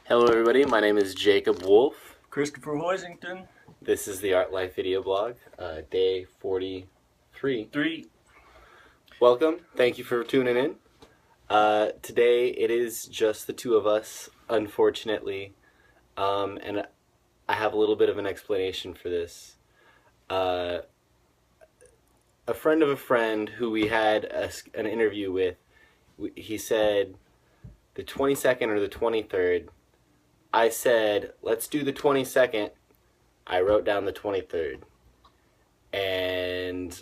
Hello everybody, my name is Jacob Wolf. Christopher Hoisington. This is the Art Life Video Blog, day 43. Welcome, thank you for tuning in. Today it is just the two of us, unfortunately, and I have a little bit of an explanation for this. A friend of a friend who we had an interview with, he said the 22nd or the 23rd. I said, let's do the 22nd. I wrote down the 23rd. And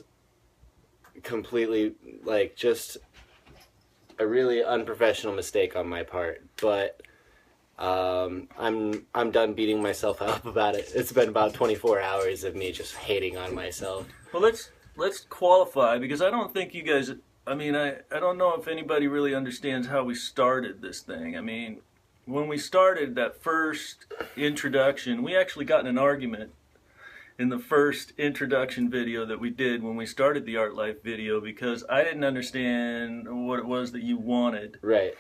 completely, just a really unprofessional mistake on my part. But I'm done beating myself up about it. It's been about 24 hours of me just hating on myself. Well, let's qualify, because I don't think you guys, I don't know if anybody really understands how we started this thing. When we started that first introduction, we actually got in an argument in the first introduction video that we did when we started the Art Life video, because I didn't understand what it was that you wanted. Right.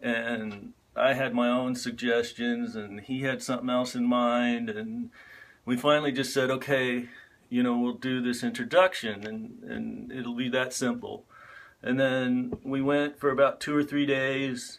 And I had my own suggestions, and he had something else in mind, and we finally just said, okay, we'll do this introduction, and it'll be that simple. And then we went for about 2 or 3 days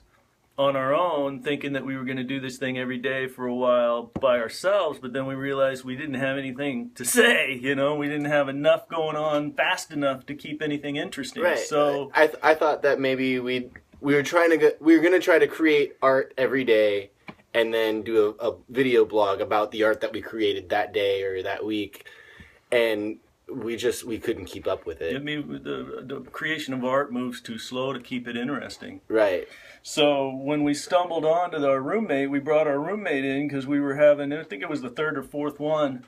on our own, thinking that we were going to do this thing every day for a while by ourselves, but then we realized we didn't have anything to say. We didn't have enough going on fast enough to keep anything interesting. Right. So I thought that maybe we were going to try to create art every day and then do a video blog about the art that we created that day or that week, and we couldn't keep up with it. The creation of art moves too slow to keep it interesting. Right. So when we stumbled onto our roommate, we brought our roommate in because we were having, I think it was the third or fourth one,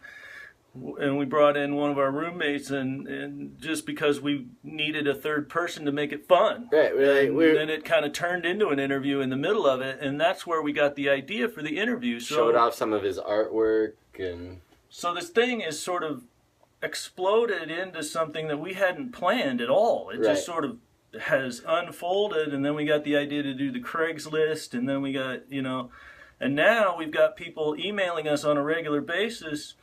and we brought in one of our roommates, and just because we needed a third person to make it fun. Right. And then it kind of turned into an interview in the middle of it, and that's where we got the idea for the interview. Showed off some of his artwork, and so this thing is sort of exploded into something that we hadn't planned at all. It just sort of has unfolded, and then we got the idea to do the Craigslist, and then we got, and now we've got people emailing us on a regular basis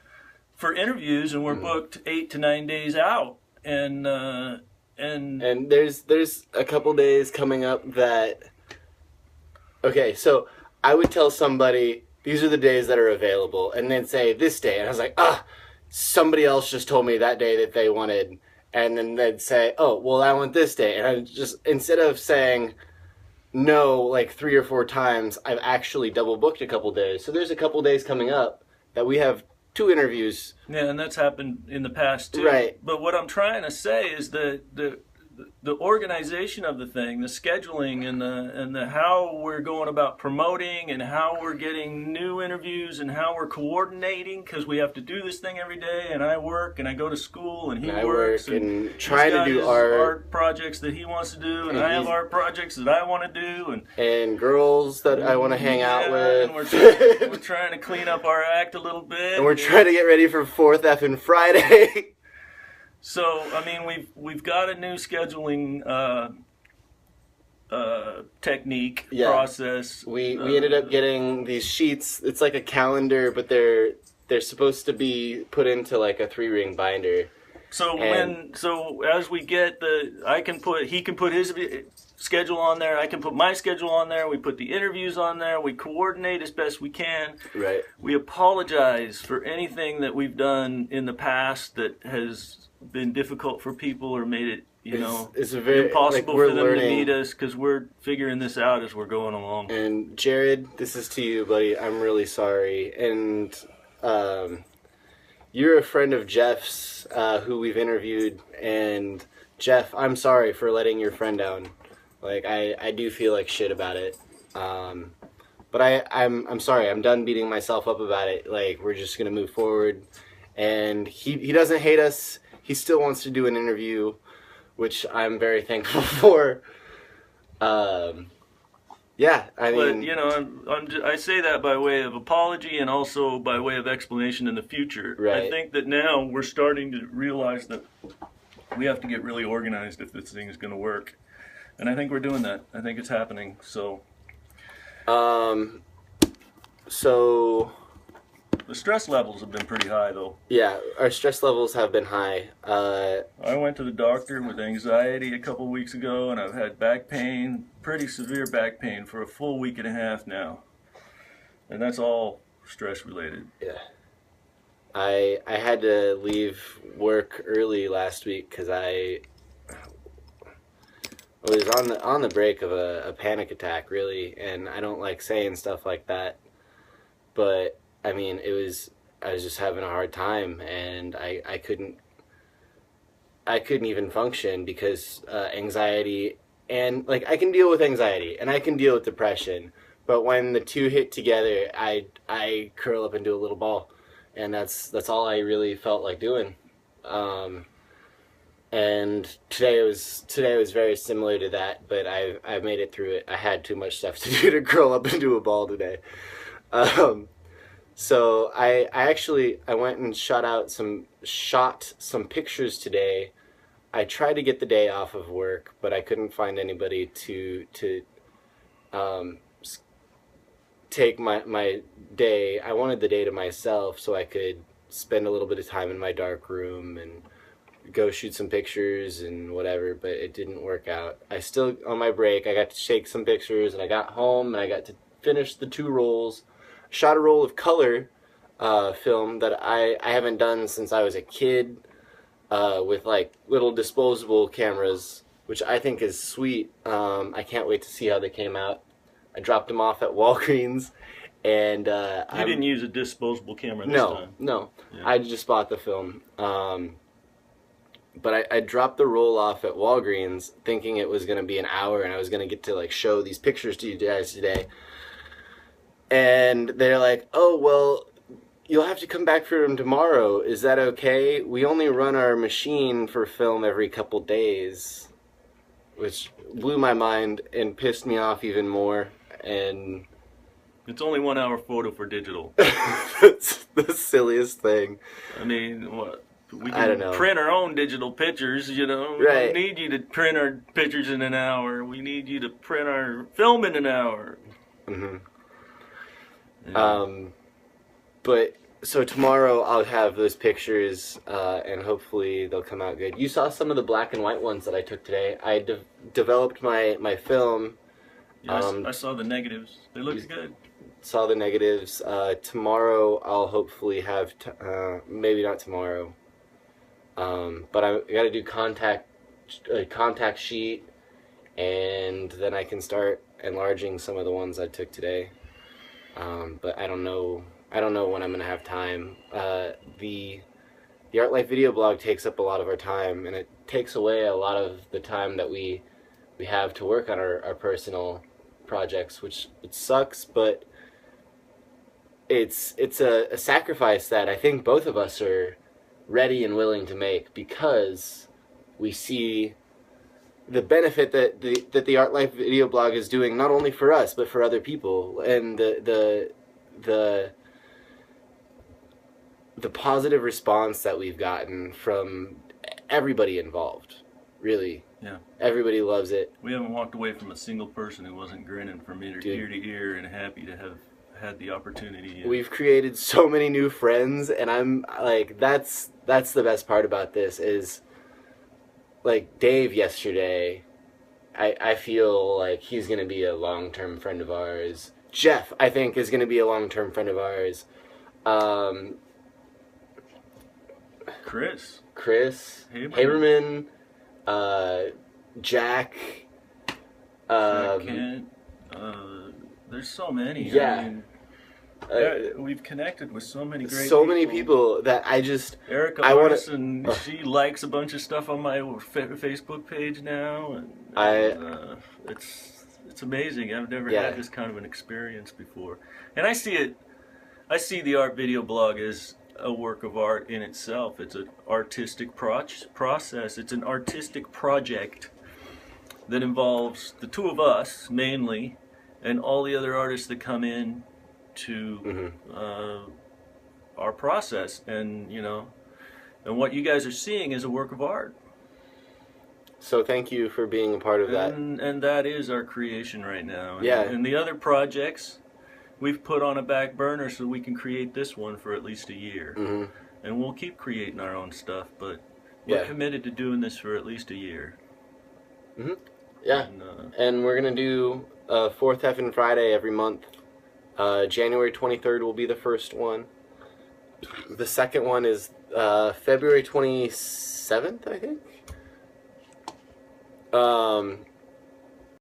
for interviews, and we're booked 8 to 9 days out, and there's a couple days coming up that, okay, so I would tell somebody, these are the days that are available, and then say this day, and I was like, somebody else just told me that day that they wanted, and then they'd say, oh, well, I want this day. And I just, instead of saying no like 3 or 4 times, I've actually double booked a couple days. So there's a couple days coming up that we have 2 interviews. Yeah, and that's happened in the past too. Right. But what I'm trying to say is that the organization of the thing, the scheduling, and the how we're going about promoting, and how we're getting new interviews, and how we're coordinating, because we have to do this thing every day, and I work, and I go to school, and he works, and trying to do art projects that he wants to do, and I have art projects that I want to do, and girls that I want to hang out with. And we're trying to clean up our act a little bit, and we're trying to get ready for 4th effing Friday. So, we've got a new scheduling technique, process. We ended up getting these sheets. It's like a calendar, but they're supposed to be put into like a 3-ring binder. So as we get he can put his schedule on there, I can put my schedule on there, we put the interviews on there, we coordinate as best we can. Right. We apologize for anything that we've done in the past that has been difficult for people or made it, it's very impossible for them to meet us, because we're figuring this out as we're going along. And Jared, this is to you, buddy. I'm really sorry. And you're a friend of Jeff's, who we've interviewed. And Jeff, I'm sorry for letting your friend down. I do feel like shit about it. But I'm sorry. I'm done beating myself up about it. We're just gonna move forward. And he doesn't hate us. He still wants to do an interview, which I'm very thankful for. Yeah, But, I say that by way of apology and also by way of explanation in the future. Right. I think that now we're starting to realize that we have to get really organized if this thing is going to work. And I think we're doing that. I think it's happening. So So the stress levels have been pretty high, though. Yeah, our stress levels have been high. I went to the doctor with anxiety a couple weeks ago, and I've had back pain, pretty severe back pain, for a full week and a half now. And that's all stress related. Yeah. I had to leave work early last week because I was on the break of a panic attack, really, and I don't like saying stuff like that. But I mean, I was just having a hard time, and I couldn't even function because anxiety, and like I can deal with anxiety and I can deal with depression, but when the two hit together, I curl up into a little ball, and that's all I really felt like doing. And today was very similar to that, but I made it through it. I had too much stuff to do to curl up into a ball today. So I went and shot some pictures today. I tried to get the day off of work, but I couldn't find anybody to take my day. I wanted the day to myself so I could spend a little bit of time in my dark room and go shoot some pictures and whatever, but it didn't work out. On my break, I got to take some pictures, and I got home and I got to finish the 2 rolls. Shot a roll of color film that I haven't done since I was a kid, with like little disposable cameras, which I think is sweet. I can't wait to see how they came out. I dropped them off at Walgreens, and you didn't use a disposable camera this time? No. Yeah. I just bought the film. But I dropped the roll off at Walgreens thinking it was going to be an hour and I was going to get to like show these pictures to you guys today. And they're like, oh, well, you'll have to come back for them tomorrow. Is that okay? We only run our machine for film every couple days. Which blew my mind and pissed me off even more. And it's only 1 hour photo for digital. That's the silliest thing. I mean, what? We I don't know. can print our own digital pictures, you know. Right. We don't need you to print our pictures in an hour. We need you to print our film in an hour. Mm-hmm. Yeah. But so tomorrow I'll have those pictures, and hopefully they'll come out good. You saw some of the black and white ones that I took today. I developed my film. Yes, I saw the negatives. They looked good. Saw the negatives. Tomorrow I'll hopefully have, maybe not tomorrow, but I got to do contact sheet, and then I can start enlarging some of the ones I took today. But I don't know when I'm gonna have time. The Art Life video blog takes up a lot of our time, and it takes away a lot of the time that we have to work on our personal projects, which it sucks, but it's a sacrifice that I think both of us are ready and willing to make because we see the benefit that the Art Life video blog is doing, not only for us but for other people, and the positive response that we've gotten from everybody involved. Really. Yeah. Everybody loves it. We haven't walked away from a single person who wasn't grinning from ear to ear and happy to have had the opportunity. We've created so many new friends, and I'm like, that's the best part about this is, like, Dave yesterday, I feel like he's going to be a long-term friend of ours. Jeff, I think, is going to be a long-term friend of ours. Chris Haberman, Jack, Kent, there's so many. Yeah. I mean, we've connected with so many great many people that Erica Larson, she likes a bunch of stuff on my Facebook page now, and it's amazing. I've never had this kind of an experience before, and I see the art video blog as a work of art in itself. It's an artistic process. It's an artistic project that involves the two of us mainly, and all the other artists that come in to our process, and and what you guys are seeing is a work of art. So thank you for being a part of that. And that is our creation right now. Yeah. And the other projects, we've put on a back burner so we can create this one for at least a year. Mm-hmm. And we'll keep creating our own stuff, but we're committed to doing this for at least a year. Mm-hmm. Yeah. And we're going to do Fourth Effin' Friday every month. January 23rd will be the first one. The second one is February 27th, I think.